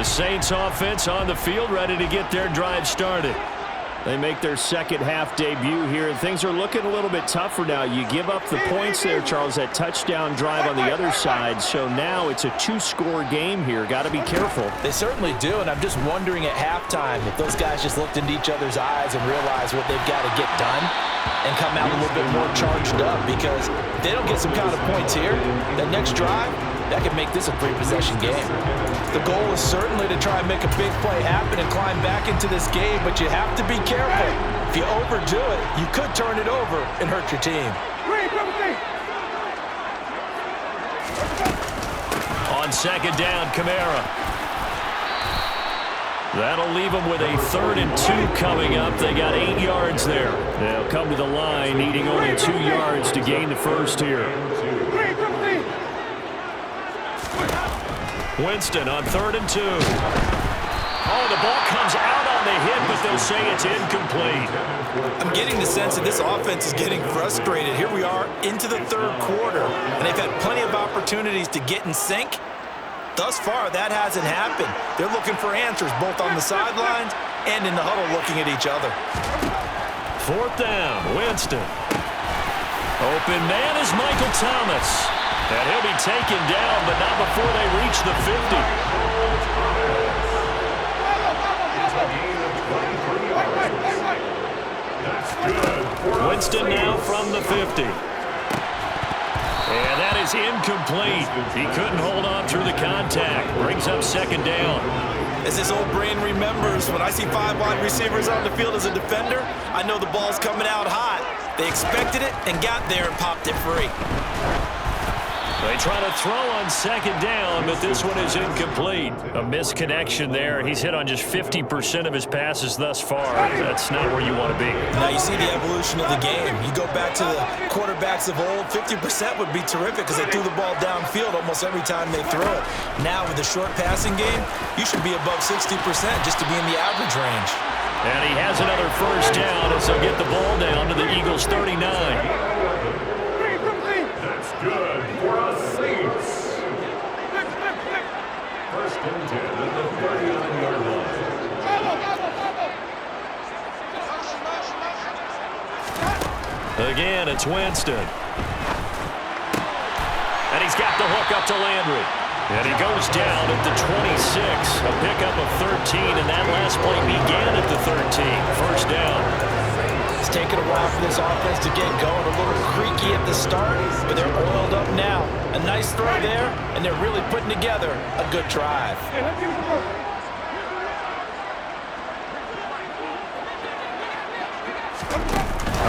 The Saints offense on the field, ready to get their drive started. They make their second half debut here, and things are looking a little bit tougher now. You give up the points there, Charles, that touchdown drive on the other side. So now it's a two-score game here. Got to be careful. They certainly do, and I'm just wondering at halftime if those guys just looked into each other's eyes and realized what they've got to get done and come out a little bit more charged up, because if they don't get some kind of points here, that next drive, that could make this a three-possession game. The goal is certainly to try and make a big play happen and climb back into this game, but you have to be careful. If you overdo it, you could turn it over and hurt your team. On second down, Kamara. That'll leave them with a 3rd and 2 coming up. They got 8 yards there. They'll come to the line needing only 2 yards to gain the first here. Winston on 3rd and 2. Oh, the ball comes out on the hit, but they'll say it's incomplete. I'm getting the sense that this offense is getting frustrated. Here we are into the 3rd quarter, and they've had plenty of opportunities to get in sync. Thus far, that hasn't happened. They're looking for answers both on the sidelines and in the huddle looking at each other. 4th down, Winston. Open man is Michael Thomas. And he'll be taken down, but not before they reach the 50. Winston now from the 50. And that is incomplete. He couldn't hold on through the contact. Brings up 2nd down. As his old brain remembers, when I see 5 wide receivers on the field as a defender, I know the ball's coming out hot. They expected it and got there and popped it free. They try to throw on 2nd down, but this one is incomplete. A misconnection there. He's hit on just 50% of his passes thus far. That's not where you want to be. Now you see the evolution of the game. You go back to the quarterbacks of old, 50% would be terrific because they threw the ball downfield almost every time they threw it. Now with the short passing game, you should be above 60% just to be in the average range. And he has another 1st down as they'll get the ball down to the Eagles' 39. That's good for us Saints. 1st and 10 at the 39-yard line. Again, it's Winston. And he's got the hook up to Landry. And he goes down at the 26. A pickup of 13, and that last play began at the 13. 1st down. It's taken a while for this offense to get going. A little creaky at the start, but they're oiled up now. A nice throw there, and they're really putting together a good drive.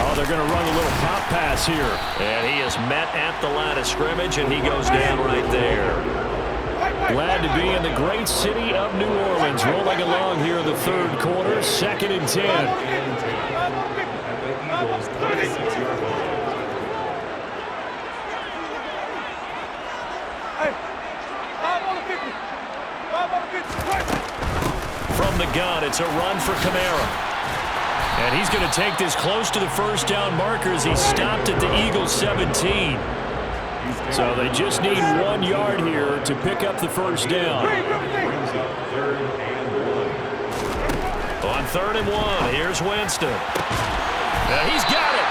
Oh, they're going to run a little pop pass here. And he is met at the line of scrimmage, and he goes down right there. Glad to be in the great city of New Orleans. Rolling along here in the 3rd quarter, 2nd and 10. From the gun, it's a run for Kamara. And he's going to take this close to the 1st down marker as he stopped at the Eagles' 17. So they just need 1 yard here to pick up the 1st down. On 3rd and 1, here's Winston. Now he's got it.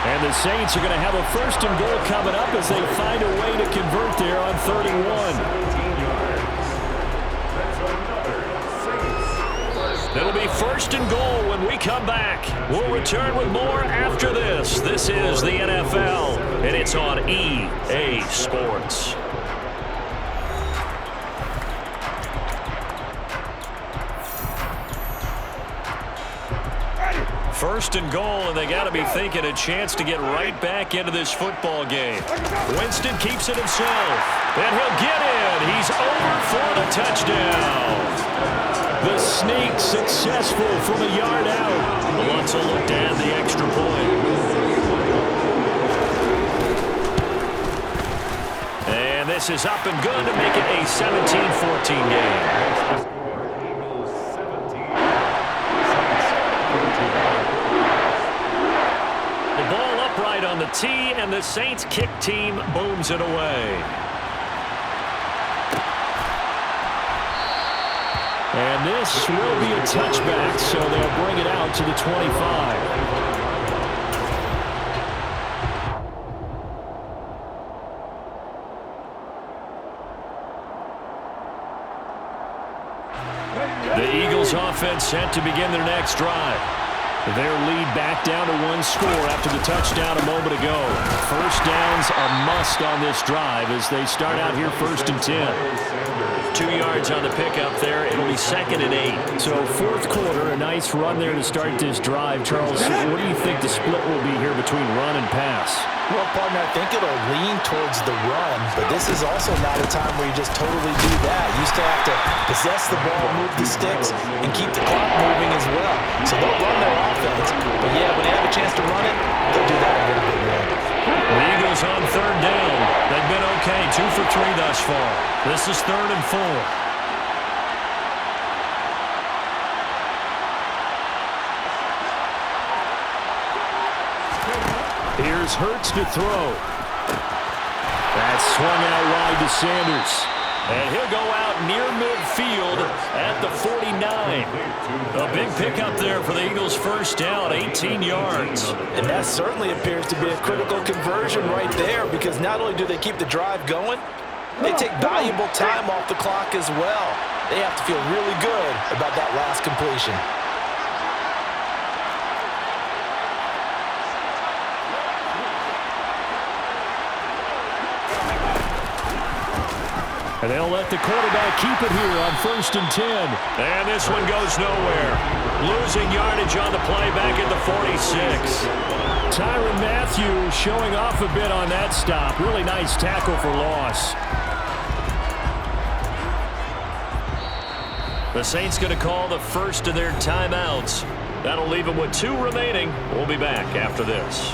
And the Saints are going to have a 1st and goal coming up as they find a way to convert there on 31. It'll be 1st and goal when we come back. We'll return with more after this. This is the NFL, and it's on EA Sports. First and goal, and they got to be thinking a chance to get right back into this football game. Winston keeps it himself, and he'll get in. He's over for the touchdown. The sneak successful from a yard out. Lutz will look to add the extra point. And this is up and good to make it a 17-14 game. The ball upright on the tee, and the Saints kick team booms it away. And this will be a touchback, so they'll bring it out to the 25. The Eagles offense set to begin their next drive. Their lead back down to one score after the touchdown a moment ago. First downs a must on this drive as they start out here 1st and 10. 2 yards on the pickup there. It'll be 2nd and 8. So fourth quarter, a nice run there to start this drive. Charles, what do you think the split will be here between run and pass? Well, partner, I think it'll lean towards the run, but this is also not a time where you just totally do that. You still have to possess the ball, move the sticks, and keep the clock moving as well. So they'll run their offense, but yeah, when they have a chance to run it, they'll do that a little bit more. The Eagles on 3rd down. They've been okay, 2 for 3 thus far. This is 3rd and 4. Here's Hurts to throw. That's swung out wide to Sanders. And he'll go out near midfield at the 49. A big pickup there for the Eagles' first down, 18 yards. And that certainly appears to be a critical conversion right there, because not only do they keep the drive going, they take valuable time off the clock as well. They have to feel really good about that last completion. And they'll let the quarterback keep it here on 1st and 10. And this one goes nowhere. Losing yardage on the play back at the 46. Tyrann Mathieu showing off a bit on that stop. Really nice tackle for loss. The Saints going to call the first of their timeouts. That'll leave them with 2 remaining. We'll be back after this.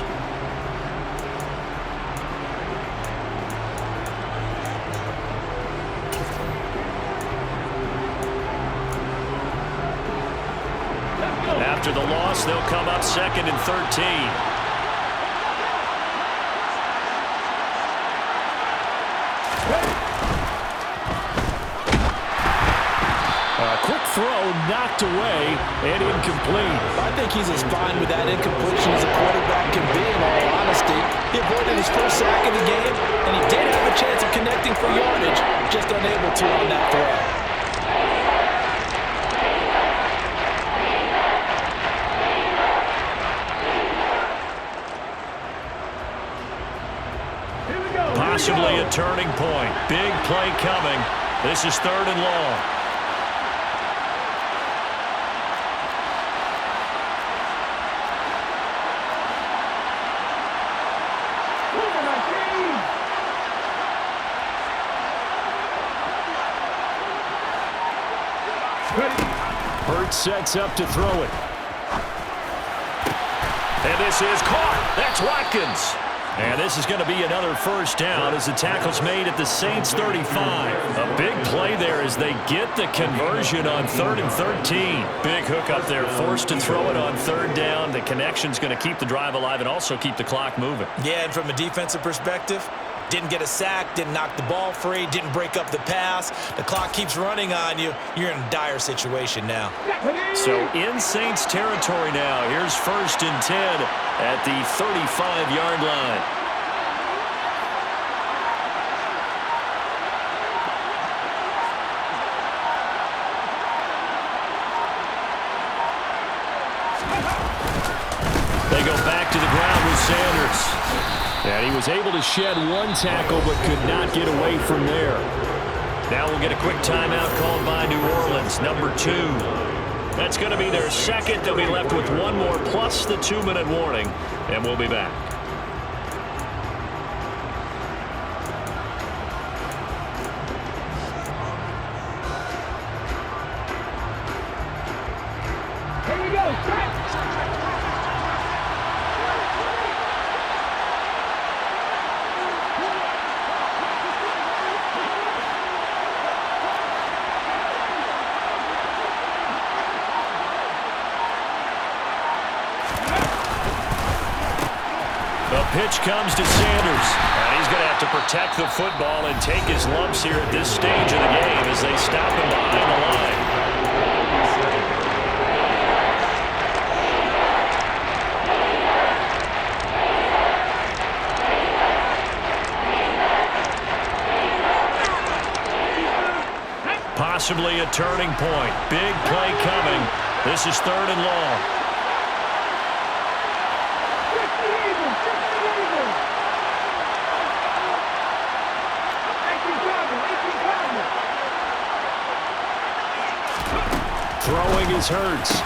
After the loss, they'll come up 2nd and 13. A quick throw knocked away and incomplete. I think he's as fine with that incompletion as a quarterback can be, in all honesty. He avoided his first sack of the game, and he did have a chance of connecting for yardage, just unable to on that throw. Possibly a turning point. Big play coming. This is 3rd and long. Hurts sets up to throw it. And this is caught. That's Watkins. And this is going to be another first down as the tackle's made at the Saints' 35. A big play there as they get the conversion on 3rd and 13. Big hook up there, forced to throw it on 3rd down. The connection's going to keep the drive alive and also keep the clock moving. Yeah, and from a defensive perspective, didn't get a sack, didn't knock the ball free, didn't break up the pass. The clock keeps running on you. You're in a dire situation now. So in Saints territory now. Here's 1st and 10 at the 35-yard line. They go back to the ground with Sanders. And he was able to shed one tackle but could not get away from there. Now we'll get a quick timeout called by New Orleans, number 2. That's going to be their second. They'll be left with one more plus the 2-minute warning, and we'll be back. Here we go, stretch! The pitch comes to Sanders, and he's going to have to protect the football and take his lumps here at this stage of the game as they stop him behind the line. Possibly a turning point. Big play coming. This is 3rd and long. Throwing is Hurts.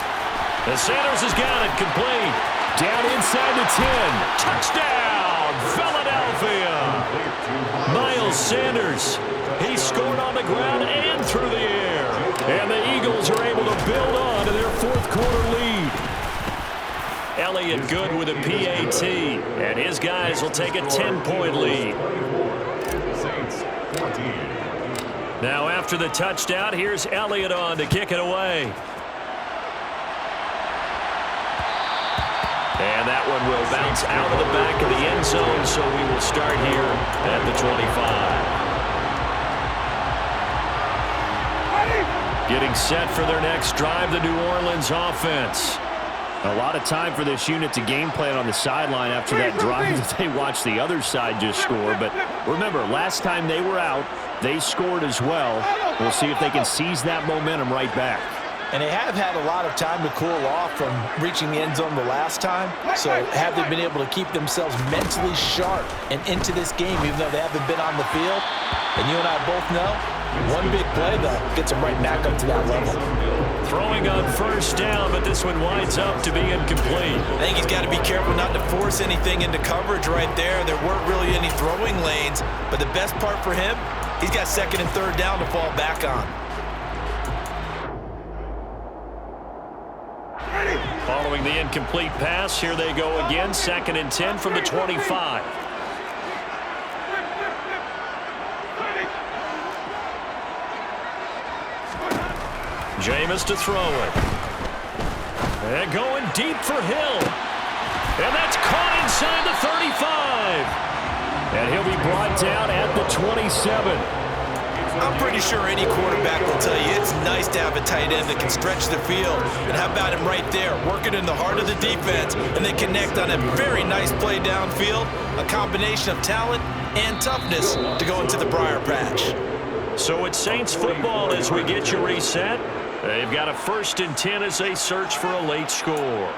And Sanders has got it complete. Down inside the 10. Touchdown, Philadelphia. Miles Sanders. He scored on the ground and through the air. And the Eagles are able to build on to their 4th quarter lead. Elliott good with a PAT. And his guys will take a 10-point lead. Now after the touchdown, here's Elliott on to kick it away. And that one will bounce out of the back of the end zone, so we will start here at the 25. Getting set for their next drive, the New Orleans offense. A lot of time for this unit to game plan on the sideline after that drive that they watched the other side just score. But remember, last time they were out, they scored as well. We'll see if they can seize that momentum right back. And they have had a lot of time to cool off from reaching the end zone the last time. So have they been able to keep themselves mentally sharp and into this game, even though they haven't been on the field? And you and I both know, one big play, though, gets them right back up to that level. Throwing on 1st down, but this one winds up to be incomplete. I think he's got to be careful not to force anything into coverage right there. There weren't really any throwing lanes, but the best part for him, he's got 2nd and 3rd down to fall back on. Following the incomplete pass, here they go again. 2nd and 10 from the 25. Jameis to throw it. And going deep for Hill. And that's caught inside the 35. And he'll be brought down at the 27. I'm pretty sure any quarterback will tell you it's nice to have a tight end that can stretch the field. And how about him right there, working in the heart of the defense, and they connect on a very nice play downfield, a combination of talent and toughness to go into the briar patch. So it's Saints football as we get you reset. They've got a 1st and 10 as they search for a late score.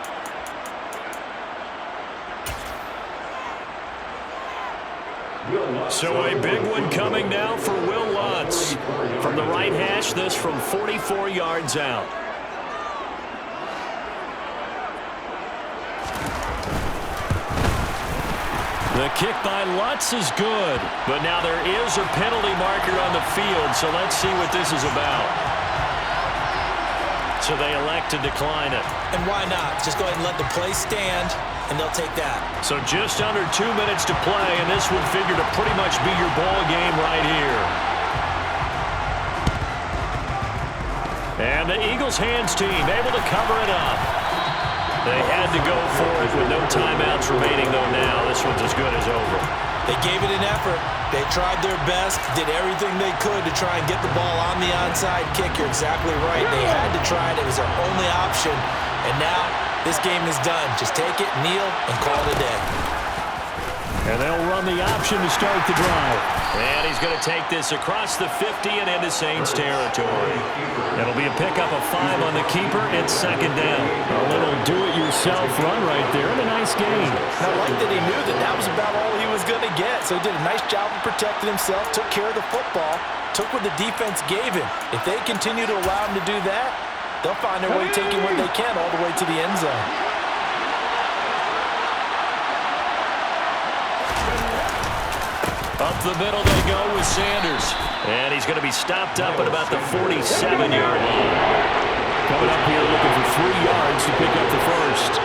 So a big one coming now for Will Lutz. From the right hash, this from 44 yards out. The kick by Lutz is good, but now there is a penalty marker on the field, so let's see what this is about. So they elect to decline it. And why not? Just go ahead and let the play stand, and they'll take that. So just under 2 minutes to play, and this would figure to pretty much be your ball game right here. And the Eagles hands team able to cover it up. They had to go for it with no timeouts remaining, though now this one's as good as over. They gave it an effort. They tried their best, did everything they could to try and get the ball on the onside kick. You're exactly right. They had to try it. It was their only option. And now this game is done. Just take it, kneel, and call it a day. And they'll run the option to start the drive. And he's going to take this across the 50 and into Saints territory. It'll be a pickup of 5 on the keeper. It's 2nd down. A little do-it-yourself run right there and a nice gain. And I like that he knew that that was about all he was going to get. So he did a nice job of protecting himself, took care of the football, took what the defense gave him. If they continue to allow him to do that, they'll find their way taking what they can all the way to the end zone. Up the middle they go with Sanders. And he's going to be stopped up at about the 47-yard line. Coming up here looking for 3 yards to pick up the first.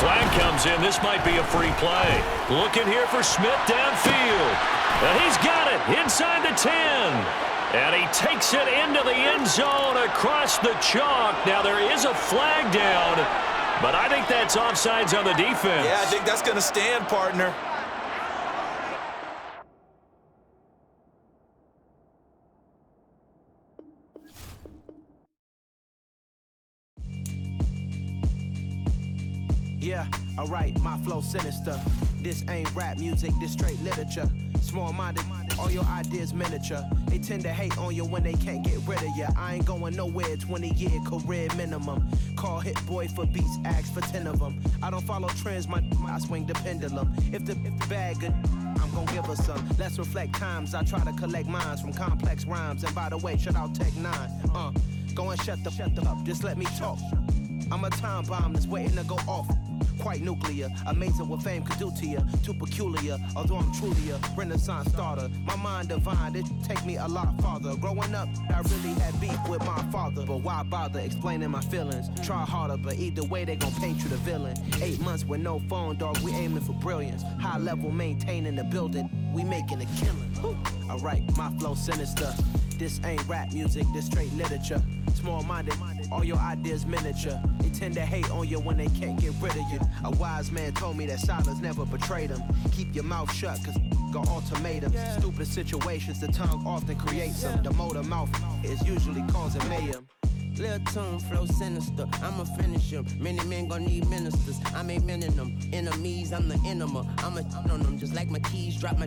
Flag comes in. This might be a free play. Looking here for Smith downfield. And he's got it inside the 10. And he takes it into the end zone across the chalk. Now there is a flag down, but I think that's offsides on the defense. Yeah, I think that's going to stand, partner. Yeah, alright, my flow sinister. This ain't rap music, this straight literature. Small-minded, all your ideas miniature. They tend to hate on you when they can't get rid of you. I ain't going nowhere, 20-year career minimum. Call Hit Boy for beats, ask for 10 of them. I don't follow trends, I swing the pendulum. If the bag good, I'm gon' give her some. Let's reflect times, I try to collect minds from complex rhymes. And by the way, shout out Tech 9. Go and shut the up, just let me talk. I'm a time bomb that's waiting to go off. Quite nuclear, amazing what fame could do to you. Too peculiar, although I'm truly a renaissance starter. My mind divine, it take me a lot farther. Growing up, I really had beef with my father. But why bother explaining my feelings? Try harder, but either way they gon' paint you the villain. 8 months with no phone, dog, we aiming for brilliance. High level maintaining the building, we making a killing. Alright, my flow sinister. This ain't rap music, this straight literature. Small-minded, all your ideas miniature. They tend to hate on you when they can't get rid of you. A wise man told me that silence never betrayed him. Keep your mouth shut, cause got ultimatums. Stupid situations, the tongue often creates them. The motor mouth is usually causing mayhem. Lil' tune, flow sinister, I'ma finish him. Many men gon' need ministers, I'm a men in them. Enemies, I'm the enema. I'ma on them, just like my keys, drop my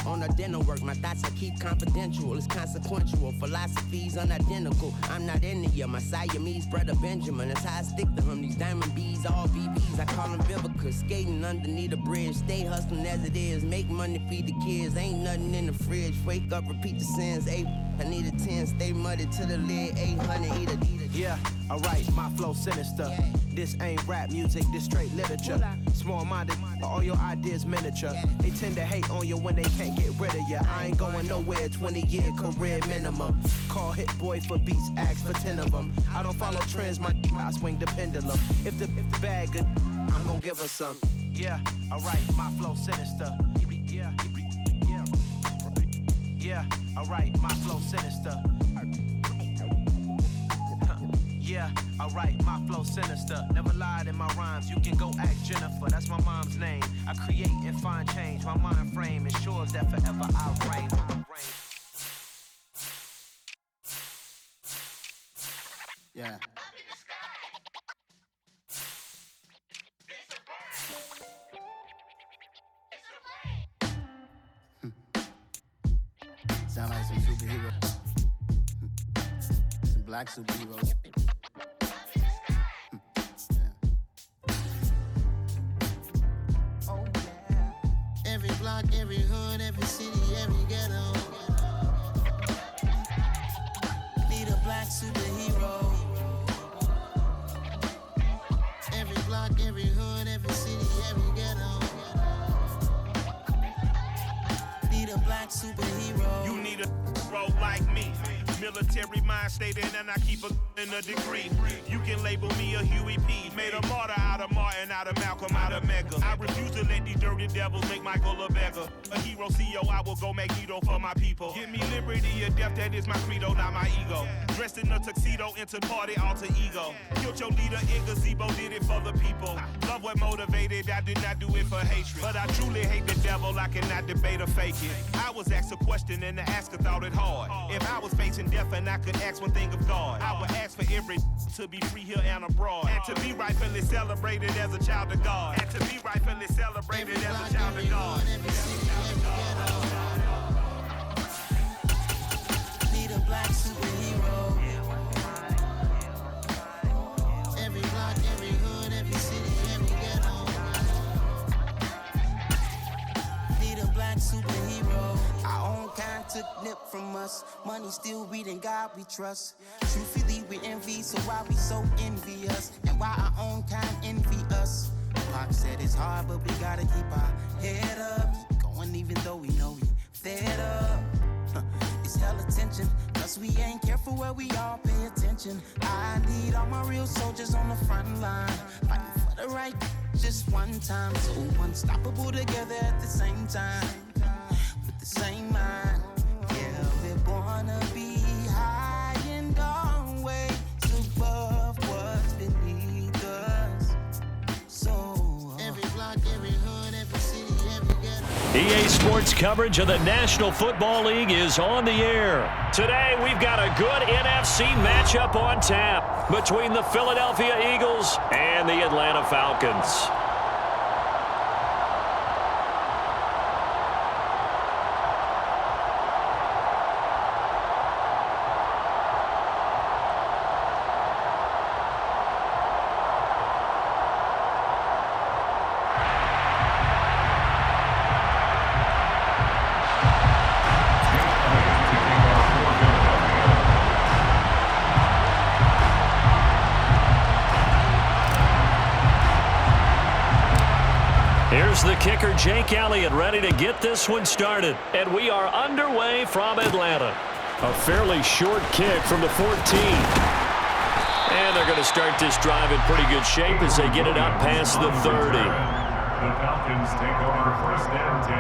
on the dinner work. My thoughts I keep confidential, it's consequential. Philosophies unidentical, I'm not into you. My Siamese brother Benjamin, that's how I stick to him. These diamond bees, all BBs, I call them Vivica. Skating underneath the bridge, stay hustling as it is. Make money, feed the kids, ain't nothing in the fridge. Wake up, repeat the sins, I need a 10, stay muddy to the lid, 800, eat a. Yeah, alright, my flow sinister. This ain't rap music, this straight literature. Small-minded, all your ideas miniature. They tend to hate on you when they can't get rid of you. I ain't going nowhere, 20-year career minimum. Call Hit Boy for beats, ask for 10 of them. I don't follow trends, I swing the pendulum. If the bag good, I'm gon' give her some. Yeah, alright, my flow sinister. Yeah, alright, my flow sinister. Yeah, alright, my flow sinister. Never lied in my rhymes, you can go ask Jennifer. That's my mom's name. I create and find change. My mind frame ensures that forever I reign. Yeah. Sound like some superheroes. Some black superheroes. Oh yeah. Every block, every hood, every city, every ghetto. Need a black superhero. Every block, every hood, every city, every ghetto. Need a black superhero. You need a role like me. Military mind stated, and I keep a in a degree. You can label me a Huey P. Made a martyr out of Martin, out of Malcolm, out of Mega. I refuse to let these dirty devils make Michael a beggar. A hero CEO, I will go Magneto for my people. Give me liberty or death, that is my credo, not my ego. Dressed in a tuxedo, into party, alter ego. Killed your leader in gazebo, did it for the people. Love what motivated, I did not do it for hatred. But I truly hate the devil, I cannot debate or fake it. I was asked a question and the asker thought it hard. If I was facing death and I could ask one thing of God, I would ask for every to be free here and abroad, and to be rightfully celebrated as a child of God, and to be rightfully celebrated as a child of God. Need a black superhero. Every block, every hood, every city, every ghetto. Need a black superhero. Our own kind took nip from us. Money still reading God we trust. Truthfully we envy, so why we so envious? And why our own kind envy us? Pac said it's hard, but we gotta keep our head up. Keep going even though we know we fed up. It's hella tension, cause we ain't careful where we all pay attention. I need all my real soldiers on the front line, fighting for the right just one time. So unstoppable together at the same time, with the same mind. Yeah, we're born to be high and always above what's beneath us. So every block, every hood, every city, every ghetto. EA Sports coverage of the National Football League is on the air. Today, we've got a good NFC matchup on tap between the Philadelphia Eagles and the Atlanta Falcons. Here's the kicker, Jake Elliott, ready to get this one started. And we are underway from Atlanta. A fairly short kick from the 14. And they're going to start this drive in pretty good shape as they get it up past the 30. The Falcons take over first and 10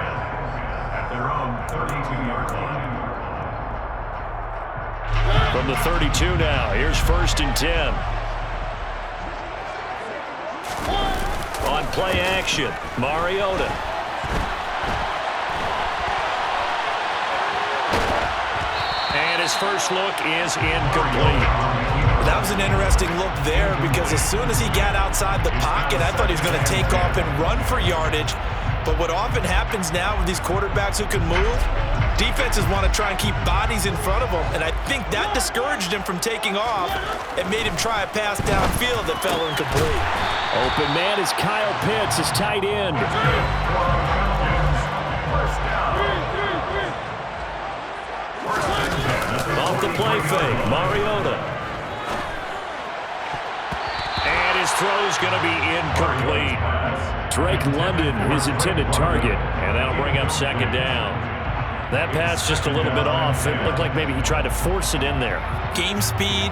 at their own 32-yard line. From the 32 now, here's first and 10. On play action, Mariota. And his first look is incomplete. That was an interesting look there because as soon as he got outside the pocket, I thought he was going to take off and run for yardage. But what often happens now with these quarterbacks who can move, defenses want to try and keep bodies in front of them, and I think that discouraged him from taking off and made him try a pass downfield that fell incomplete. Open man is Kyle Pitts, his tight end. Off the play fake, Mariota. And his throw's going to be incomplete. Drake London, his intended target, and that'll bring up second down. That pass just a little bit off. It looked like maybe he tried to force it in there. Game speed,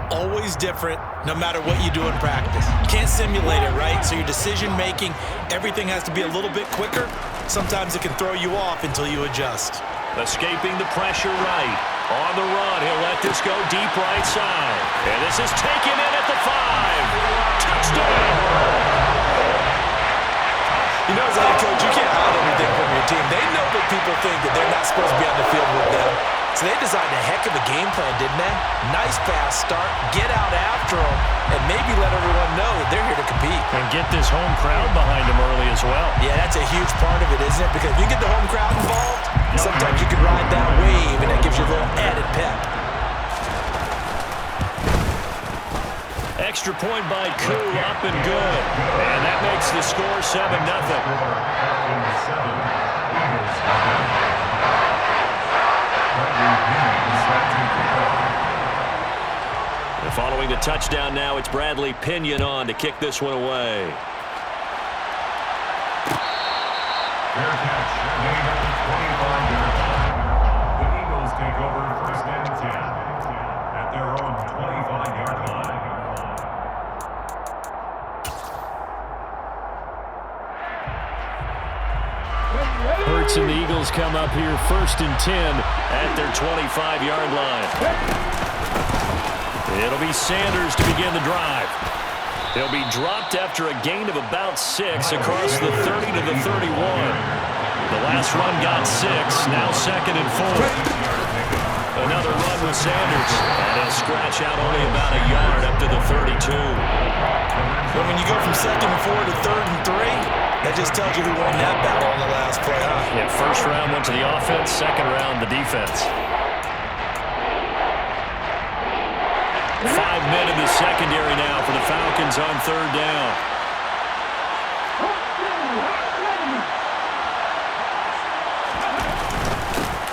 always different, no matter what you do in practice. You can't simulate it, right? So your decision-making, everything has to be a little bit quicker. Sometimes it can throw you off until you adjust. Escaping the pressure right. On the run, he'll let this go deep right side. And this is taken in at the 5. Touchdown! You know, as a head coach, you can't hide everything from your team. They know that people think that they're not supposed to be on the field with them. So they designed a heck of a game plan, didn't they? Nice fast start, get out after them, and maybe let everyone know that they're here to compete. And get this home crowd behind him early as well. Yeah, that's a huge part of it, isn't it? Because if you get the home crowd involved, sometimes you can ride that wave, and that gives you a little added pep. Extra point by Koo, up and good. And that makes the score 7-0. And following the touchdown now, it's Bradley Pinion on to kick this one away. Fair catch, made at the 25-yard line. The Eagles take over first and 10 at their own 25-yard line. Hurts and the Eagles come up here first and 10 at their 25-yard line. It'll be Sanders to begin the drive. He'll be dropped after a gain of about 6 across the 30 to the 31. The last run got 6, now second and 4. Another run with Sanders, and he'll scratch out only about a yard up to the 32. But when you go from second and 4 to third and 3, that just tells you who won that battle on the last play, huh? Yeah, first round went to the offense, second round the defense. 5 men in the secondary now for the Falcons on third down.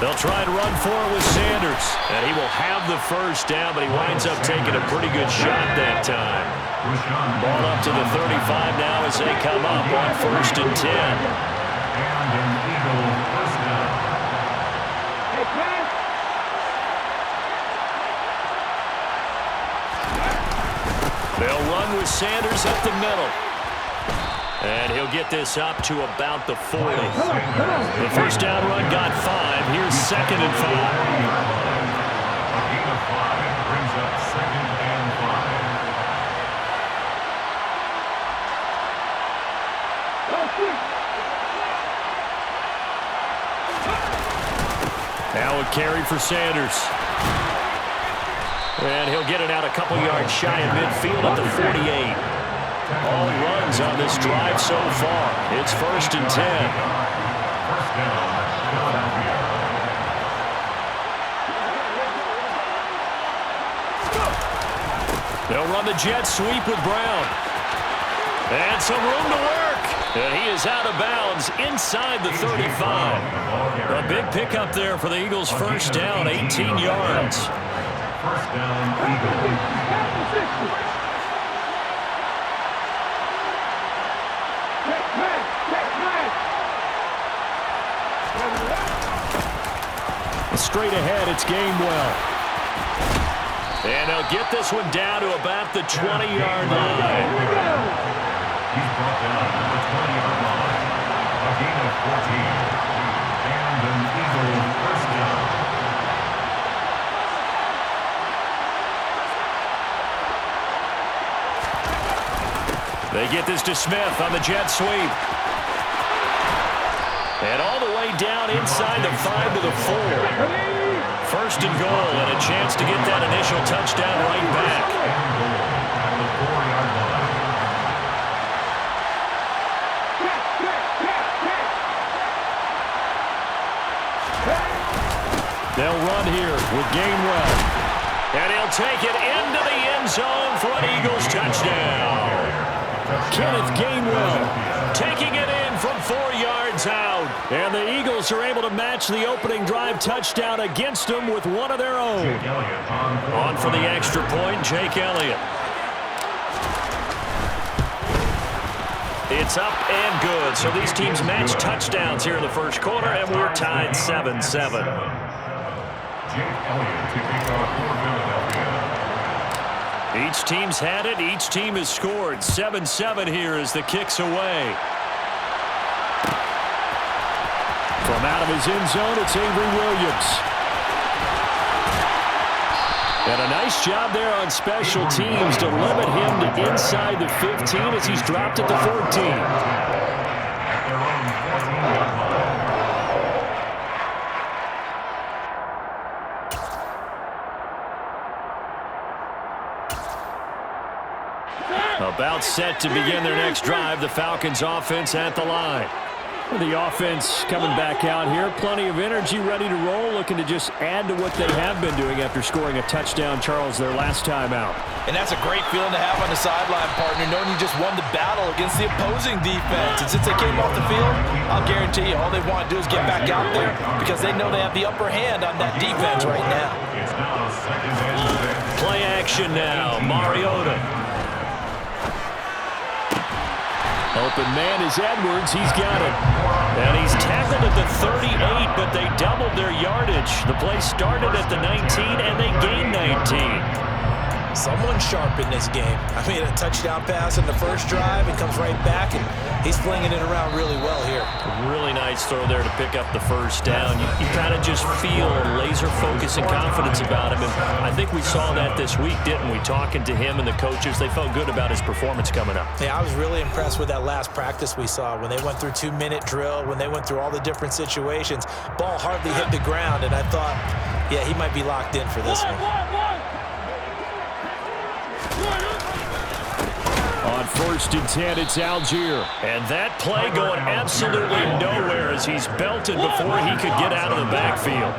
They'll try and run for it with Sanders. And he will have the first down, but he winds up taking a pretty good shot that time. Ball up to the 35 now as they come up on first and 10. And an Eagle first down. They'll run with Sanders up the middle. And he'll get this up to about the 40. The first down run got 5. Here's second and 5. A gain of 5 brings up second and 5. Now a carry for Sanders. And he'll get it out a couple yards shy of midfield at the 48. All runs on this drive so far. It's 1st and 10. First down, Philadelphia. They'll run the jet sweep with Brown. And some room to work. And he is out of bounds inside the 35. A big pickup there for the Eagles' first down, 18 yards. First down, Eagles. Straight ahead, it's Gainwell. And they'll get this one down to about the 20-yard line. He's brought down at the 20-yard line. A gain of 14. And an Eagles first down. They get this to Smith on the jet sweep. And all the way down inside the 5 to the 4. First and goal and a chance to get that initial touchdown right back. At the 4-yard line. They'll run here with Gainwell. And he'll take it into the end zone for an Eagles touchdown. Kenneth Gainwell taking it in from 4 yards out. And the Eagles are able to match the opening drive touchdown against them with one of their own. On for the extra point, Jake Elliott. It's up and good. So these teams match touchdowns here in the first quarter, and we're tied 7-7. Jake Elliott to kick off for Philadelphia. Each team's had it. Each team has scored. 7-7 here as the kick's away. From out of his end zone, it's Avery Williams. And a nice job there on special teams to limit him to inside the 15 as he's dropped at the 14. About set to begin their next drive, the Falcons offense at the line. The offense coming back out here, plenty of energy, ready to roll, looking to just add to what they have been doing after scoring a touchdown, Charles, their last time out. And that's a great feeling to have on the sideline, partner, knowing you just won the battle against the opposing defense. And since they came off the field, I'll guarantee you all they want to do is get back out there because they know they have the upper hand on that defense right now. Play action now, Mariota. Open man is Edwards. He's got it. And he's tackled at the 38, but they doubled their yardage. The play started at the 19, and they gained 19. Someone sharp in this game. I mean, a touchdown pass in the first drive. It comes right back, and he's flinging it around really well here. Really nice throw there to pick up the first down. You kind of just feel laser focus and confidence about him. And I think we saw that this week, didn't we? Talking to him and the coaches, they felt good about his performance coming up. Yeah, I was really impressed with that last practice we saw when they went through 2-minute drill, when they went through all the different situations. Ball hardly hit the ground, and I thought, yeah, he might be locked in for this one. On 1st and 10, it's Algier. And that play going absolutely nowhere as he's belted before he could get out of the backfield.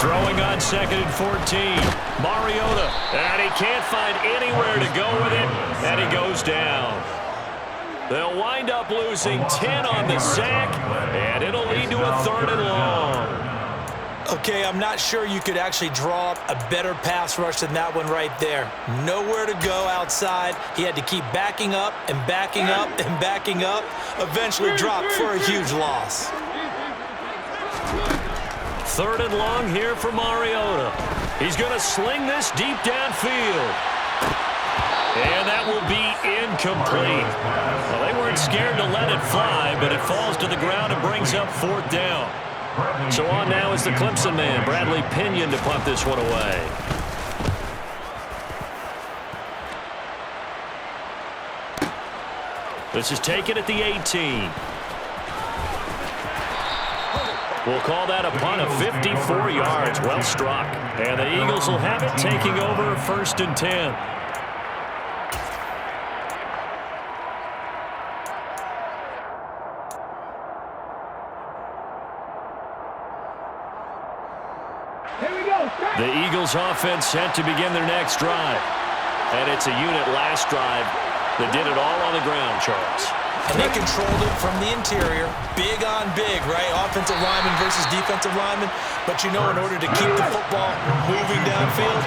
Throwing on 2nd and 14. Mariota. And he can't find anywhere to go with it. And he goes down. They'll wind up losing 10 on the sack. And it'll lead to a 3rd and long. Okay, I'm not sure you could actually draw up a better pass rush than that one right there. Nowhere to go outside. He had to keep backing up and backing up and backing up. Eventually dropped for a huge loss. 3rd and long here for Mariota. He's going to sling this deep downfield. And that will be incomplete. Well, they weren't scared to let it fly, but it falls to the ground and brings up 4th down. So on now is the Clemson man, Bradley Pinion, to punt this one away. This is taken at the 18. We'll call that a punt of 54 yards. Well struck. And the Eagles will have it, taking over 1st and 10. The Eagles offense set to begin their next drive. And it's a unit last drive that did it all on the ground, Charles. And they controlled it from the interior. Big on big, right? Offensive lineman versus defensive lineman. But you know, in order to keep the football moving downfield,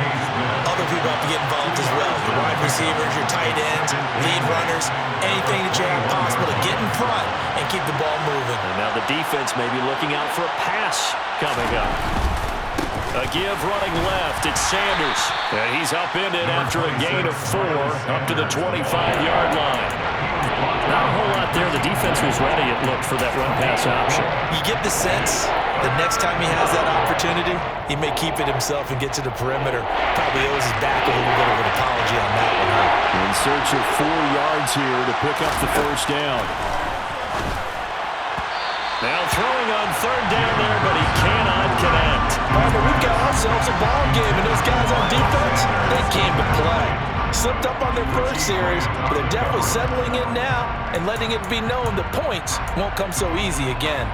other people have to get involved as well. Your wide receivers, your tight ends, lead runners, anything that you have possible to get in front and keep the ball moving. And now the defense may be looking out for a pass coming up. A give running left. It's Sanders. And he's upended after a gain of 4 up to the 25-yard line. Not a whole lot there. The defense was ready, it looked, for that run-pass option. You get the sense that next time he has that opportunity, he may keep it himself and get to the perimeter. Probably owes his back a little bit of an apology on that one. Huh? In search of 4 yards here to pick up the first down. Now throwing on 3rd down there, but he cannot connect. Partner, we've got ourselves a ball game, and those guys on defense, they came to play. Slipped up on their first series, but they're definitely settling in now and letting it be known that points won't come so easy again.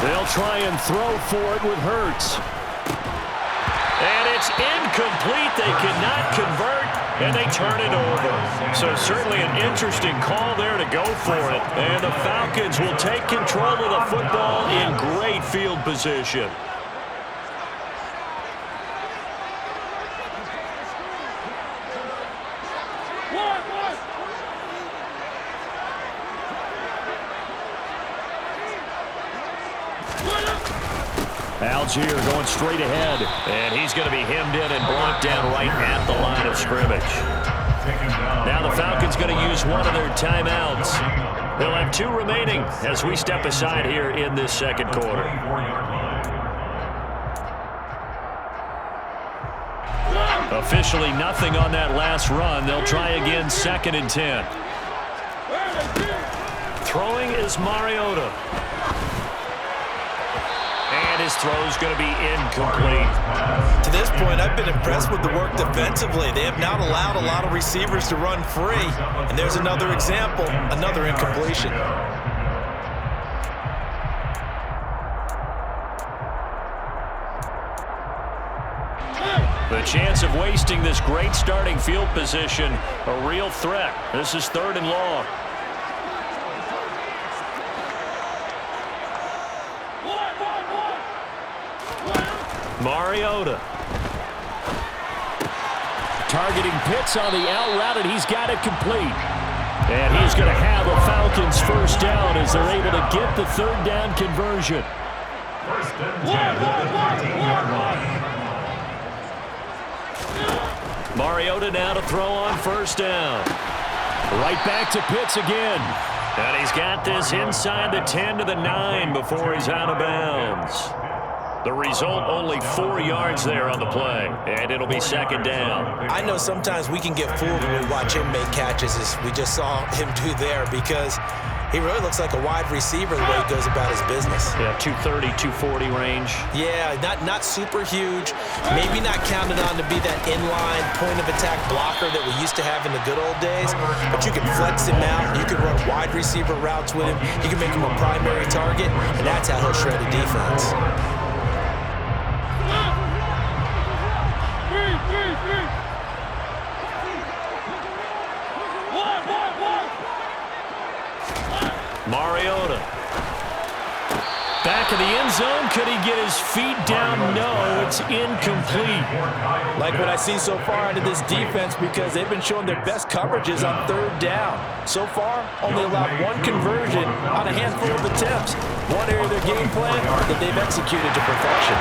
They'll try and throw for it with Hurts. And it's incomplete. They cannot convert, and they turn it over. So certainly an interesting call there to go for it. And the Falcons will take control of the football in great field position. Algier going straight ahead, and he's going to be hemmed in and brought down right at the line of scrimmage. Now the Falcons going to use one of their timeouts. They'll have 2 remaining as we step aside here in this second quarter. Officially nothing on that last run. They'll try again, 2nd and 10. Throwing is Mariota. And his throw's going to be incomplete. To this point, I've been impressed with the work defensively. They have not allowed a lot of receivers to run free. And there's another example, another incompletion. The chance of wasting this great starting field position, a real threat. This is 3rd and long. Mariota. Targeting Pitts on the out route, and he's got it complete. And he's going to have a Falcons first down as they're able to get the 3rd down conversion. 1st and 10 at the 15-yard line. Mariota now to throw on 1st down. Right back to Pitts again. And he's got this inside the 10 to the 9 before he's out of bounds. The result, only 4 yards there on the play, and it'll be 2nd down. I know sometimes we can get fooled when we watch him make catches, as we just saw him do there, because he really looks like a wide receiver the way he goes about his business. Yeah, 230, 240 range. Yeah, not super huge. Maybe not counted on to be that inline point-of-attack blocker that we used to have in the good old days, but you can flex him out. You can run wide receiver routes with him. You can make him a primary target, and that's how he'll shred a defense. Mariota. Back of the end zone. Could he get his feet down? No, it's incomplete. Like what I see so far out of this defense, because they've been showing their best coverages on 3rd down. So far, only allowed 1 conversion on a handful of attempts. One area of their game plan that they've executed to perfection.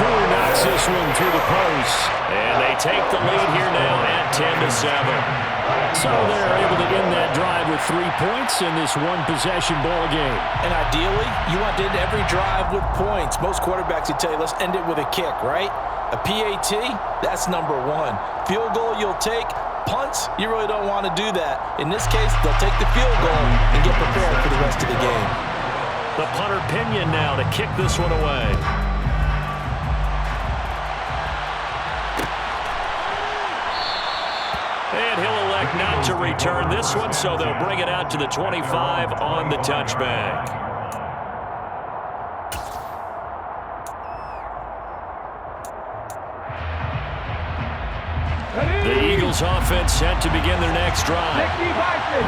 Koo knocks this one through the post. And they take the lead here now at 10-7. So they're able to end that drive with 3 points in this one-possession ball game. And ideally, you want to end every drive with points. Most quarterbacks would tell you, let's end it with a kick, right? A PAT, that's number one. Field goal you'll take. Punts, you really don't want to do that. In this case, they'll take the field goal and get prepared for the rest of the game. The punter Pinion now to kick this one away. And he'll elect not to return this one, so they'll bring it out to the 25 on the touchback. The Eagles offense set to begin their next drive.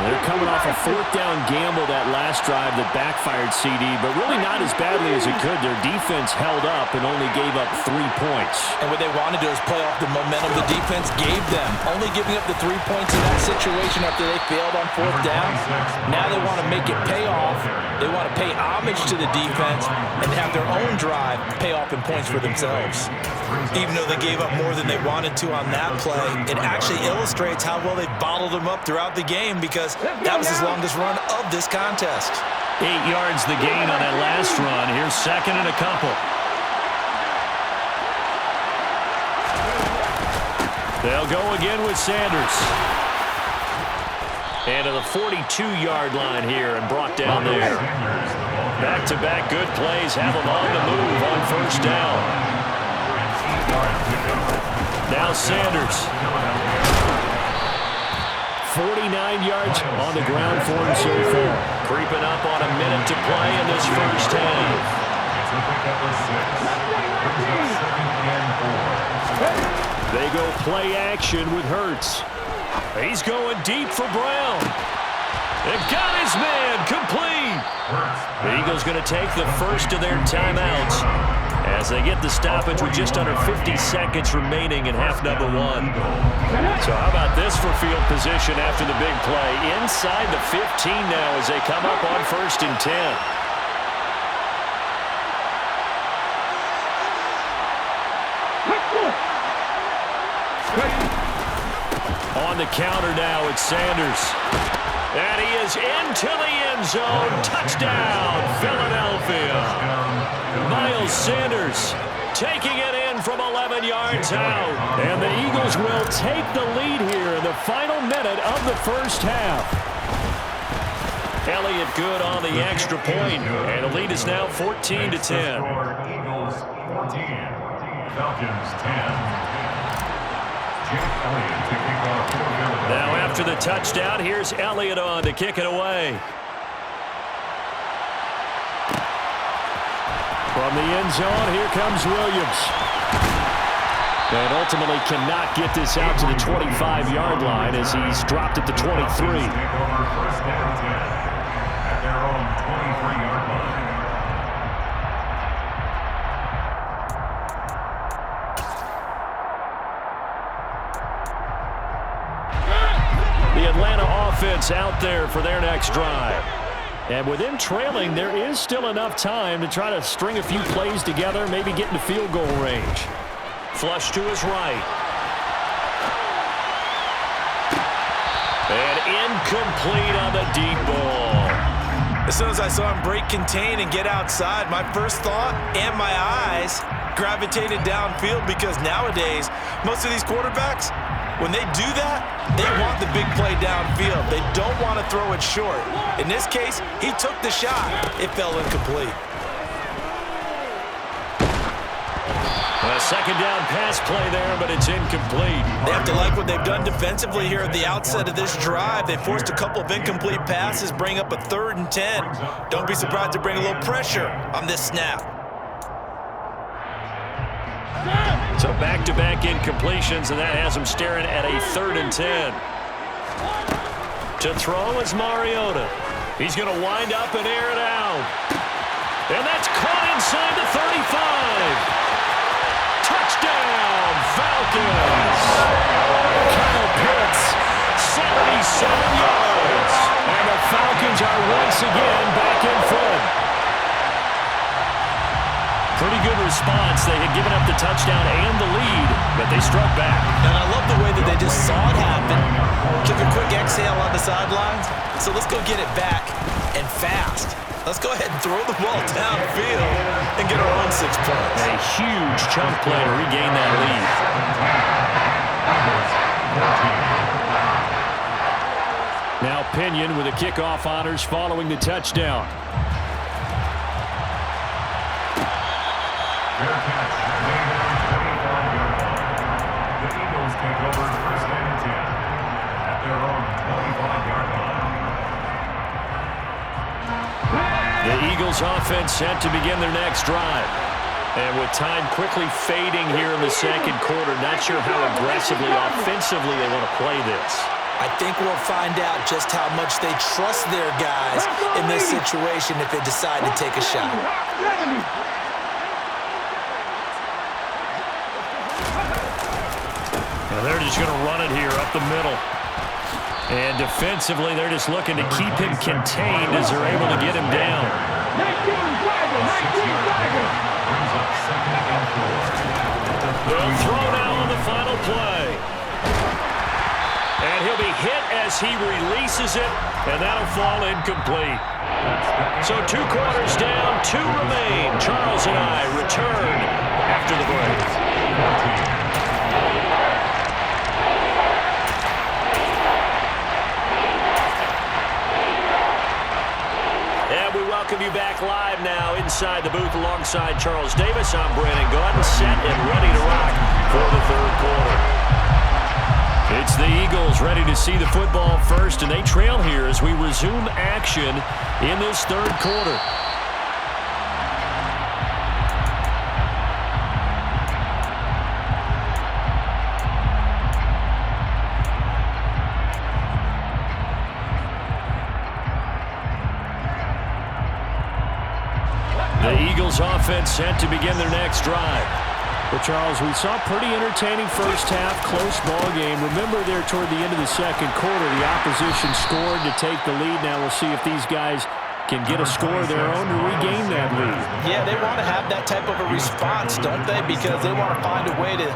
They're coming off a 4th down gamble that last drive that backfired CD, but really not as badly as it could. Their defense held up and only gave up 3 points. And what they want to do is play off the momentum the defense gave them. Only giving up the 3 points in that situation after they failed on 4th down. Now they want to make it pay off. They want to pay homage to the defense and have their own drive pay off in points for themselves. Even though they gave up more than they wanted to on that play, it actually illustrates how well they bottled them up throughout the game because that was his longest run of this contest. 8 yards the gain on that last run. Here's 2nd and a couple. They'll go again with Sanders. And to the 42-yard line here and brought down there. Back-to-back good plays have them on the move on 1st down. Now Sanders. 49 yards on the ground for him so far. Creeping up on a minute to play in this first half. They go play action with Hurts. He's going deep for Brown. They've got his man complete. The Eagles going to take the first of their timeouts as they get the stoppage with just under 50 seconds remaining in half number 1. So how about this for field position after the big play? Inside the 15 now as they come up on 1st and 10. On the counter now, it's Sanders. And he is into the end zone. Touchdown, Philadelphia. Miles Sanders taking it in from 11 yards out. And the Eagles will take the lead here in the final minute of the first half. Elliott good on the extra point, and the lead is now 14-10. Eagles 14, Falcons 10. Now after the touchdown, here's Elliott on to kick it away. From the end zone, here comes Williams. And ultimately cannot get this out to the 25-yard line as he's dropped at the 23. At their own 23-yard line. The Atlanta offense out there for their next drive. And with them trailing, there is still enough time to try to string a few plays together, maybe get into field goal range. Flush to his right. And incomplete on the deep ball. As soon as I saw him break contain and get outside, my first thought and my eyes gravitated downfield because nowadays, most of these quarterbacks, when they do that, they want the big play downfield. They don't want to throw it short. In this case, he took the shot. It fell incomplete. A second down pass play there, but it's incomplete. They have to like what they've done defensively here at the outset of this drive. They forced a couple of incomplete passes, bring up a 3rd and 10. Don't be surprised to bring a little pressure on this snap. So back-to-back incompletions, and that has him staring at a 3rd and 10. To throw is Mariota. He's going to wind up and air it out. And that's caught inside the 35. Touchdown, Falcons. Kyle Pitts, 77 yards. And the Falcons are once again back in front. Pretty good response. They had given up the touchdown and the lead, but they struck back. And I love the way that they just saw it happen. Took a quick exhale on the sidelines. So let's go get it back and fast. Let's go ahead and throw the ball downfield and get our own 6 points. A huge chunk play to regain that lead. Now Pinion with the kickoff honors following the touchdown. Fair catch. The Eagles take over first and 10 at their own 25-yard line. The Eagles offense set to begin their next drive. And with time quickly fading here in the second quarter, not sure how aggressively, offensively they want to play this. I think we'll find out just how much they trust their guys in this situation if they decide to take a shot. And they're just going to run it here up the middle. And defensively, they're just looking to keep him contained as they're able to get him down. They'll throw now on the final play. And he'll be hit as he releases it, and that'll fall incomplete. So 2 quarters down, 2 remain. Charles and I return after the break. We welcome you back live now inside the booth alongside Charles Davis. I'm Brandon Gordon, set and ready to rock for the third quarter. It's the Eagles ready to see the football first, and they trail here as we resume action in this third quarter. The Eagles offense set to begin their next drive. Well, Charles, we saw a pretty entertaining first half, close ball game. Remember there toward the end of the second quarter, the opposition scored to take the lead. Now we'll see if these guys can get a score of their own to regain that lead. Yeah, they want to have that type of a response, don't they? Because they want to find a way to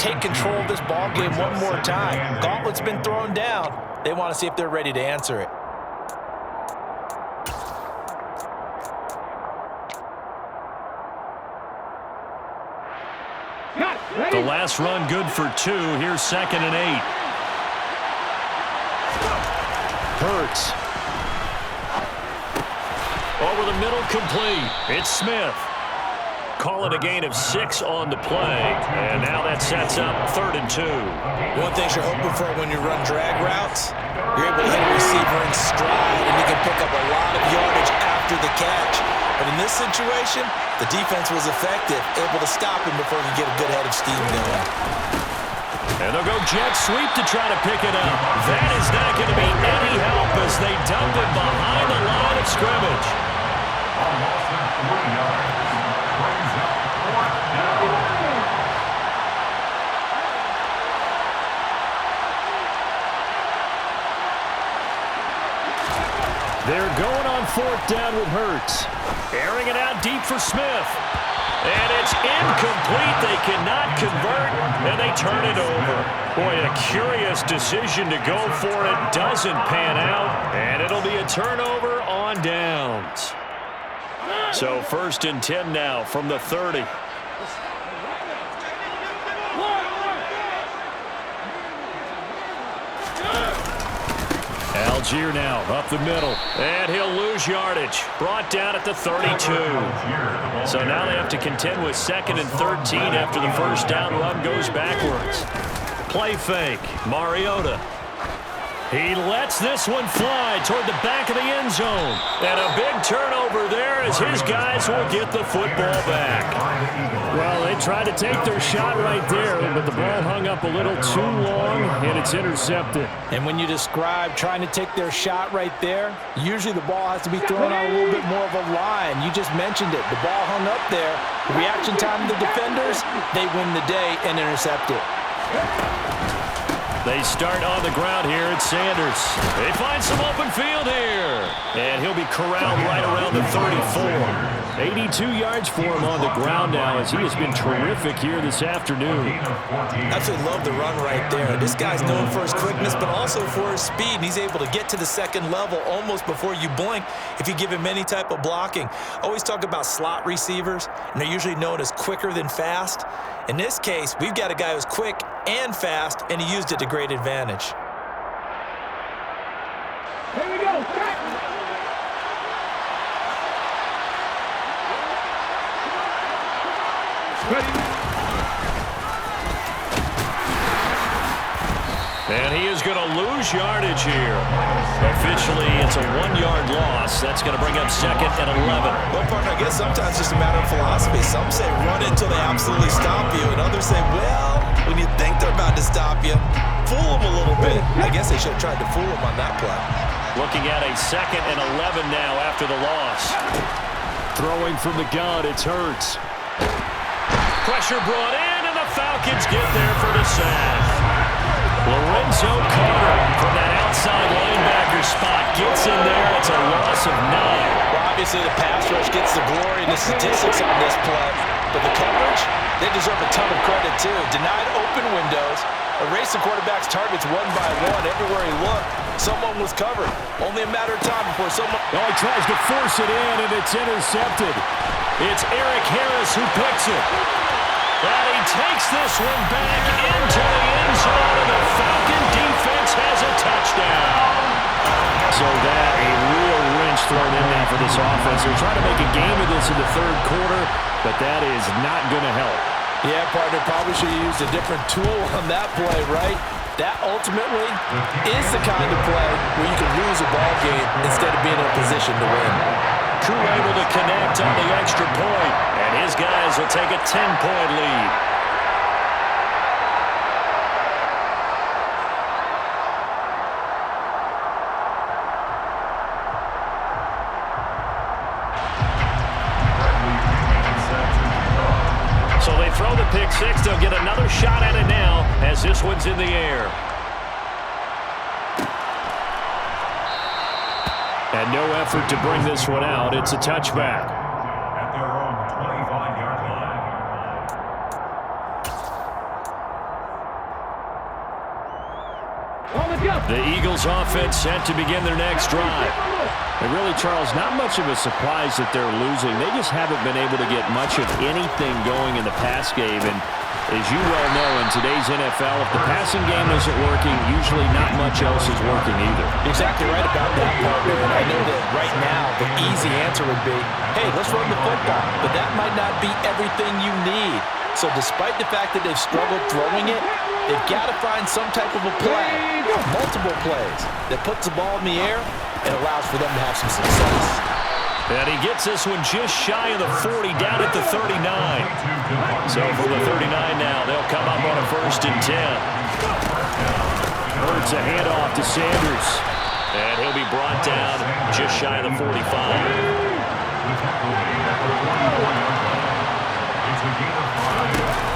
take control of this ball game one more time. Gauntlet's been thrown down. They want to see if they're ready to answer it. The last run good for 2. Here's 2nd and 8. Hurts. Over the middle, complete. It's Smith. Call it a gain of 6 on the play. And now that sets up 3rd and 2. One thing you're hoping for when you run drag routes, you're able to hit a receiver in stride, and you can pick up a lot of yardage after the catch. But in this situation, the defense was effective, able to stop him before he could get a good head of steam going. And they'll go jet sweep to try to pick it up. That is not going to be any help as they dump it behind the line of scrimmage. A loss of 3 yards. Brings up 4th down. They're going on 4th down with Hurts. Airing it out deep for Smith. And it's incomplete. They cannot convert, and they turn it over. Boy, a curious decision to go for it. Doesn't pan out, and it'll be a turnover on downs. So 1st and 10 now from the 30. Algier now up the middle, and he'll lose yardage. Brought down at the 32. So now they have to contend with 2nd and 13 after the first down run goes backwards. Play fake, Mariota. He lets this one fly toward the back of the end zone. And a big turnover there as his guys will get the football back. Well, they tried to take their shot right there, but the ball hung up a little too long, and it's intercepted. And when you describe trying to take their shot right there, usually the ball has to be thrown out a little bit more of a line. You just mentioned it. The ball hung up there. The reaction time of the defenders, they win the day and intercept it. They start on the ground here at Sanders. They find some open field here. And he'll be corralled right around the 34. 82 yards for him on the ground now as he has been terrific here this afternoon. Absolutely love the run right there. This guy's known for his quickness, but also for his speed. And he's able to get to the second level almost before you blink if you give him any type of blocking. Always talk about slot receivers, and they're usually known as quicker than fast. In this case, we've got a guy who's quick and fast, and he used it to great advantage. Here we go. Track. Ready. And he is going to lose yardage here. Officially, it's a 1-yard loss. That's going to bring up 2nd and 11. Well, partner, I guess sometimes it's just a matter of philosophy. Some say run until they absolutely stop you, and others say, well, when you think they're about to stop you, fool them a little bit. I guess they should have tried to fool them on that play. Looking at a 2nd and 11 now after the loss. Throwing from the gun, it's Hurts. Pressure brought in, and the Falcons get there for the sack. Lorenzo Carter from that outside linebacker spot gets in there. It's a loss of 9. Well, obviously the pass rush gets the glory and the statistics on this play. But the coverage, they deserve a ton of credit too. Denied open windows, erased the quarterback's targets one by one. Everywhere he looked, someone was covered. Only a matter of time before someone... Oh, he tries to force it in, and it's intercepted. It's Eric Harris who picks it. And he takes this one back into the end zone, and the Falcon defense has a touchdown. So that, a real wrench thrown in there for this offense. They're trying to make a game of this in the 3rd quarter, but that is not going to help. Yeah, partner, probably should have used a different tool on that play, right? That ultimately is the kind of play where you can lose a ball game instead of being in a position to win. Crew able to connect on the extra point, and his guys will take a 10-point lead. So they throw the pick six. They'll get another shot at it now as this one's in the air. And no effort to bring this one out. It's a touchback. At their own 25-yard line. The Eagles offense set to begin their next drive. And really, Charles, not much of a surprise that they're losing. They just haven't been able to get much of anything going in the pass game. And as you well know, in today's NFL, if the passing game isn't working, usually not much else is working either. Exactly right about that, partner. And I know that right now the easy answer would be, hey, let's run the football. But that might not be everything you need. So despite the fact that they've struggled throwing it, they've got to find some type of a play, multiple plays, that puts the ball in the air and allows for them to have some success. And he gets this one just shy of the 40, down at the 39. So from the 39 now, they'll come up on a 1st and 10. Hurts a handoff to Sanders. And he'll be brought down just shy of the 45.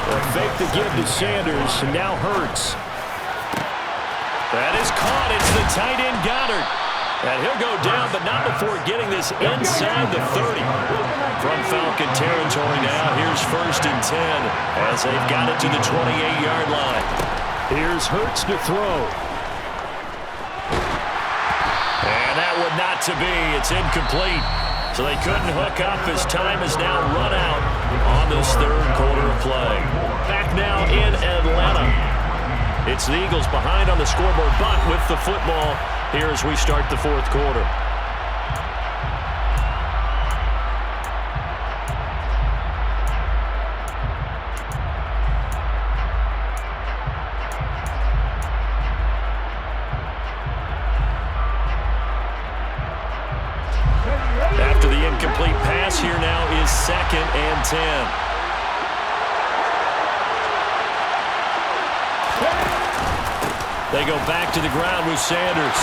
A fake to give to Sanders, and now Hurts. That is caught. It's the tight end Goddard. And he'll go down, but not before getting this inside the 30. From Falcon territory now, here's 1st and 10 as they've got it to the 28-yard line. Here's Hurts to throw. And that one not to be. It's incomplete. So they couldn't hook up as time is now run out on this 3rd quarter of play. Back now in Atlanta. It's the Eagles behind on the scoreboard, but with the football here as we start the 4th quarter. After the incomplete pass, here now is 2nd and 10. They go back to the ground with Sanders.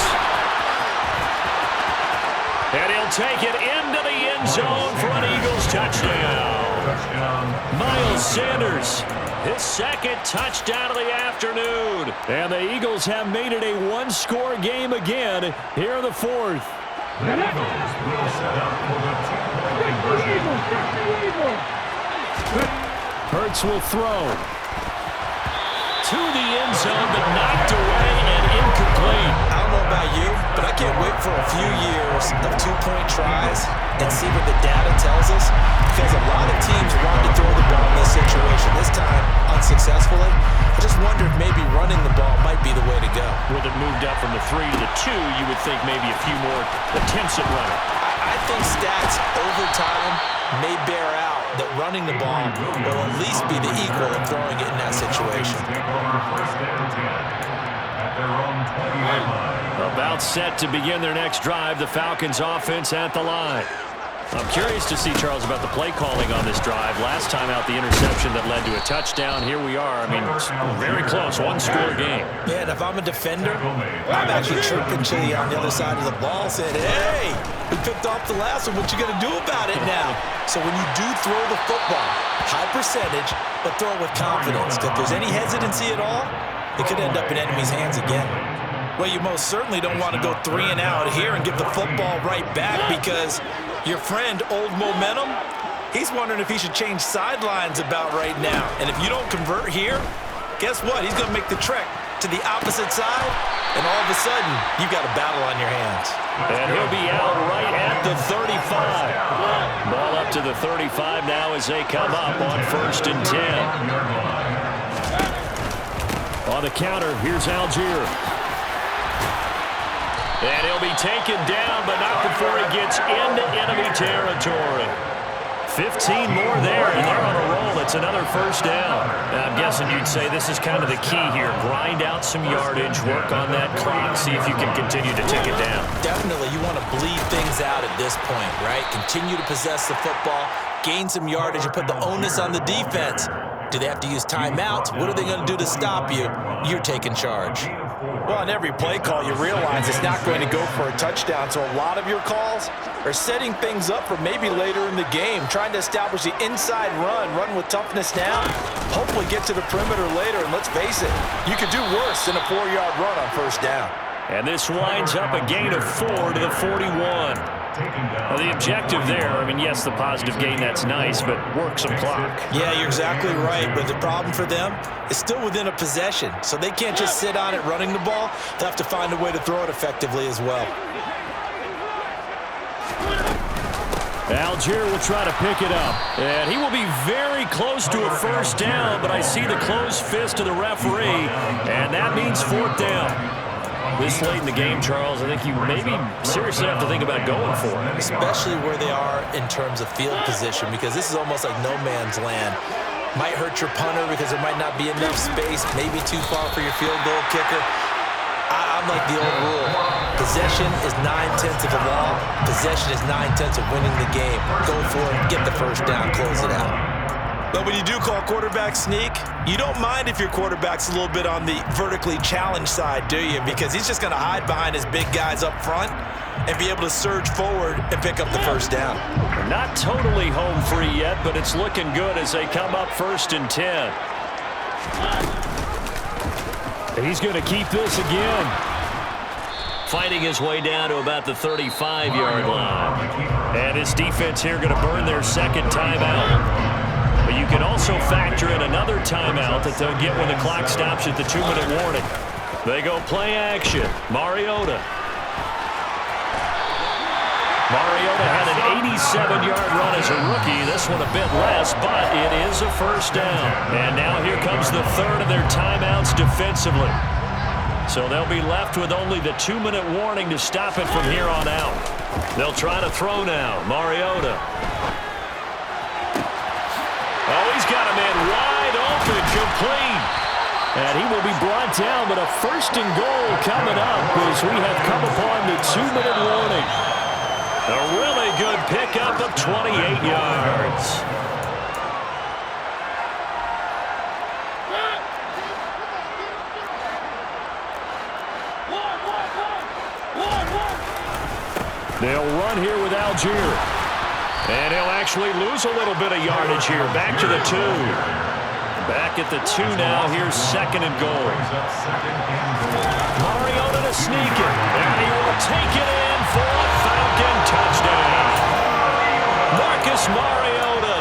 And he'll take it into the end zone for an Eagles touchdown. Miles Sanders, his 2nd touchdown of the afternoon. And the Eagles have made it a 1-score game again here in the 4th. The Eagles will set up for the two-point conversion. Hurts will throw. To the end zone, but knocked away and incomplete. I don't know about you, but I can't wait for a few years of two-point tries and see what the data tells us, because a lot of teams want to throw the ball in this situation. This time, unsuccessfully. I just wonder if maybe running the ball might be the way to go. With it moved up from the 3 to the 2, you would think maybe a few more attempts at running. I think stats over time may bear out that running the ball will at least be the equal of throwing it in that situation. About set to begin their next drive, the Falcons offense at the line. I'm curious to see, Charles, about the play calling on this drive. Last time out, the interception that led to a touchdown. Here we are. I mean, very close, one-score game. Yeah, and if I'm a defender, I'm actually chirping to you on the other side of the ball saying, hey, we picked off the last one. What you going to do about it now? So when you do throw the football, high percentage, but throw it with confidence. If there's any hesitancy at all, it could end up in enemy's hands again. Well, you most certainly don't want to go 3 and out here and give the football right back, because your friend, Old Momentum, he's wondering if he should change sidelines about right now. And if you don't convert here, guess what? He's going to make the trek to the opposite side, and all of a sudden, you've got a battle on your hands. And he'll be out right at the 35. Ball up to the 35 now as they come up on 1st and 10. On the counter, here's Algier. And he'll be taken down, but not before he gets into enemy territory. 15 more there, and they're on a roll. It's another 1st down. Now, I'm guessing you'd say this is kind of the key here. Grind out some yardage, work on that clock, see if you can continue to tick it down. Definitely, you want to bleed things out at this point, right? Continue to possess the football, gain some yardage, and put the onus on the defense. Do they have to use timeouts? What are they going to do to stop you? You're taking charge. Well, on every play call, you realize it's not going to go for a touchdown, so a lot of your calls are setting things up for maybe later in the game, trying to establish the inside run with toughness now, hopefully get to the perimeter later, and let's face it, you could do worse than a 4-yard run on 1st down. And this winds up a gain of 4 to the 41. Well, the objective there, I mean, yes, the positive gain, that's nice, but work some clock. Yeah, you're exactly right, but the problem for them is still within a possession, so they can't just sit on it running the ball. They'll have to find a way to throw it effectively as well. Algier will try to pick it up, and he will be very close to a 1st down, but I see the closed fist of the referee, and that means 4th down. This late in the game, Charles, I think you maybe seriously have to think about going for it. Especially where they are in terms of field position, because this is almost like no man's land. Might hurt your punter because there might not be enough space, maybe too far for your field goal kicker. I'm like the old rule. Possession is 9/10 of the law. Possession is 9/10 of winning the game. Go for it, get the 1st down, close it out. But when you do call quarterback sneak, you don't mind if your quarterback's a little bit on the vertically challenged side, do you? Because he's just going to hide behind his big guys up front and be able to surge forward and pick up the 1st down. Not totally home free yet, but it's looking good as they come up 1st and 10. And he's going to keep this again. Fighting his way down to about the 35-yard line. And his defense here going to burn their 2nd timeout. But you can also factor in another timeout that they'll get when the clock stops at the 2-minute warning. They go play action. Mariota. Mariota had an 87-yard run as a rookie. This one a bit less, but it is a 1st down. And now here comes the 3rd of their timeouts defensively. So they'll be left with only the 2-minute warning to stop it from here on out. They'll try to throw now. Mariota. Oh, he's got a man wide open, complete. And he will be brought down, but a 1st and goal coming up as we have come upon the 2-minute warning. A really good pickup of 28 yards. They'll run here with Algier. And he'll actually lose a little bit of yardage here. Back to the 2. Back at the 2 now. Here's 2nd and goal. Mariota to to sneak it. And he will take it in for a Falcon touchdown. Marcus Mariota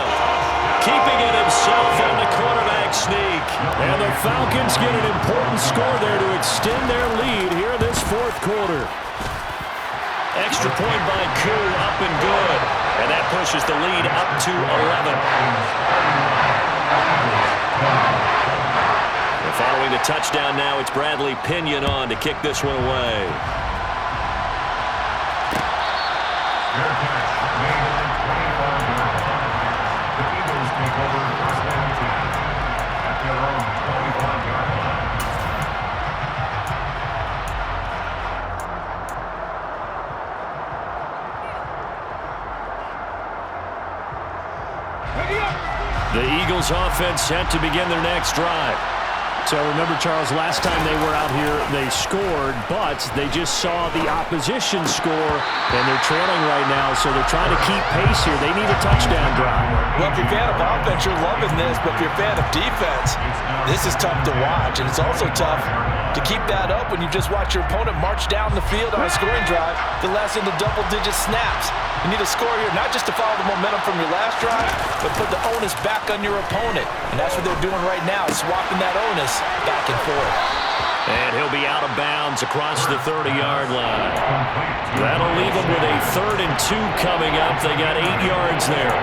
keeping it himself on the quarterback sneak. And the Falcons get an important score there to extend their lead here in this fourth quarter. Extra point by Koo, up and good. And that pushes the lead up to 11. And following the touchdown now, it's Bradley Pinion on to kick this one away. Fair catch made at the 25-yard line. The Eagles take over first and 10 at their own 25-yard line. The Eagles offense set to begin their next drive. So remember, Charles, last time they were out here, they scored, but they just saw the opposition score, and they're trailing right now, so they're trying to keep pace here. They need a touchdown drive. Well, if you're a fan of offense, you're loving this, but if you're a fan of defense, this is tough to watch, and it's also tough to keep that up when you just watch your opponent march down the field on a scoring drive that lasts into double-digit snaps. You need a score here, not just to follow the momentum from your last drive, but put the onus back on your opponent. And that's what they're doing right now, swapping that onus back and forth. And he'll be out of bounds across the 30-yard line. That'll leave them with a 3rd and 2 coming up. They got 8 yards there.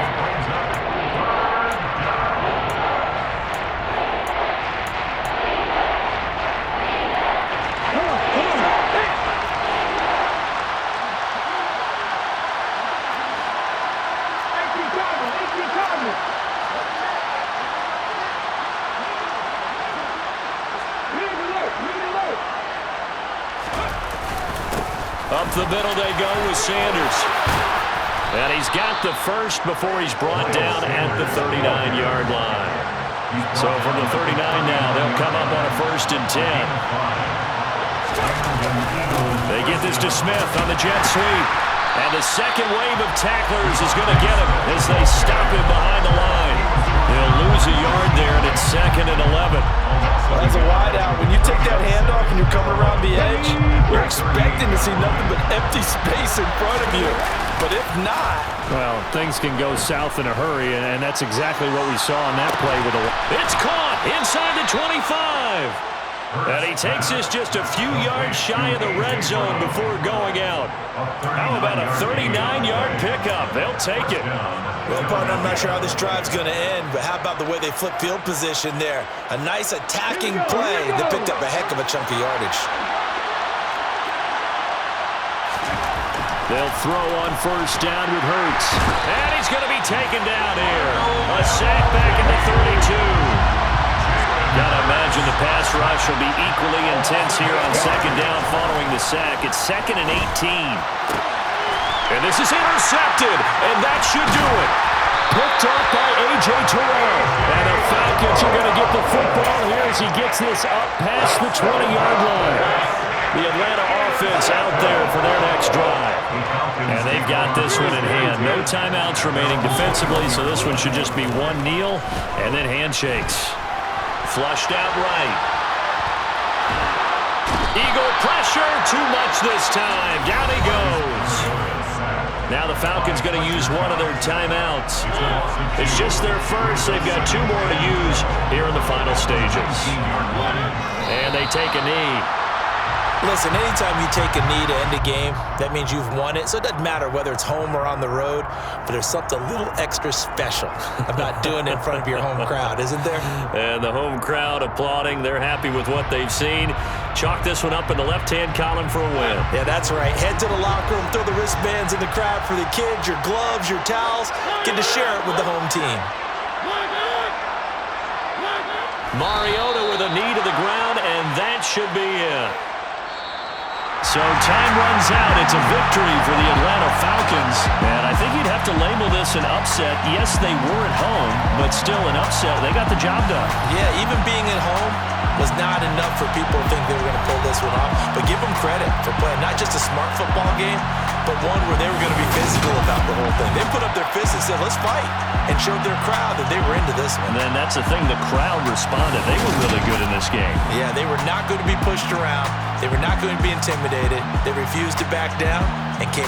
Up the middle they go with Sanders. And he's got the first before he's brought down at the 39-yard line. So from the 39 now, they'll come up on a 1st and 10. They get this to Smith on the jet sweep. And the second wave of tacklers is going to get him as they stop him behind the line. They'll lose a yard there, and it's 2nd and 11. Well, as a wideout, when you take that handoff and you're coming around the edge, you're expecting to see nothing but empty space in front of you. But if not... Well, things can go south in a hurry, and that's exactly what we saw on that play with a... It's caught inside the 25. And he takes this just a few yards shy of the red zone before going out. How about a 39-yard pickup? They'll take it. Well, partner, I'm not sure how this drive's going to end, but how about the way they flip field position there? A nice attacking play that picked up a heck of a chunk of yardage. They'll throw on 1st down with Hurts. And he's going to be taken down here. A sack back in the 32. Gotta imagine the pass rush will be equally intense here on 2nd down following the sack. It's 2nd and 18. And this is intercepted, and that should do it. Picked up by A.J. Terrell. And the Falcons are going to get the football here as he gets this up past the 20-yard line. The Atlanta offense out there for their next drive. And they've got this one in hand. No timeouts remaining defensively, so this one should just be one kneel and then handshakes. Flushed out right. Eagle pressure, too much this time. Down he goes. Now the Falcons going to use one of their timeouts. It's just their first. They've got 2 more to use here in the final stages. And they take a knee. Listen, anytime you take a knee to end a game, that means you've won it. So it doesn't matter whether it's home or on the road, but there's something a little extra special about doing it in front of your home crowd, isn't there? And the home crowd applauding. They're happy with what they've seen. Chalk this one up in the left-hand column for a win. Yeah, that's right. Head to the locker room, throw the wristbands in the crowd for the kids, your gloves, your towels. Get to share it with the home team. Mariota with a knee to the ground, and that should be it. So time runs out. It's a victory for the Atlanta Falcons. And I think you'd have to label this an upset. Yes, they were at home, but still an upset. They got the job done. Yeah, even being at home was not enough for people to think they were going to pull this one off. But give them credit for playing not just a smart football game, but one where they were going to be physical about the whole thing. They put up their fists and said, let's fight, and showed their crowd that they were into this one. And then that's the thing, the crowd responded. They were really good in this game. Yeah, they were not going to be pushed around. They were not going to be intimidated. They refused to back down and came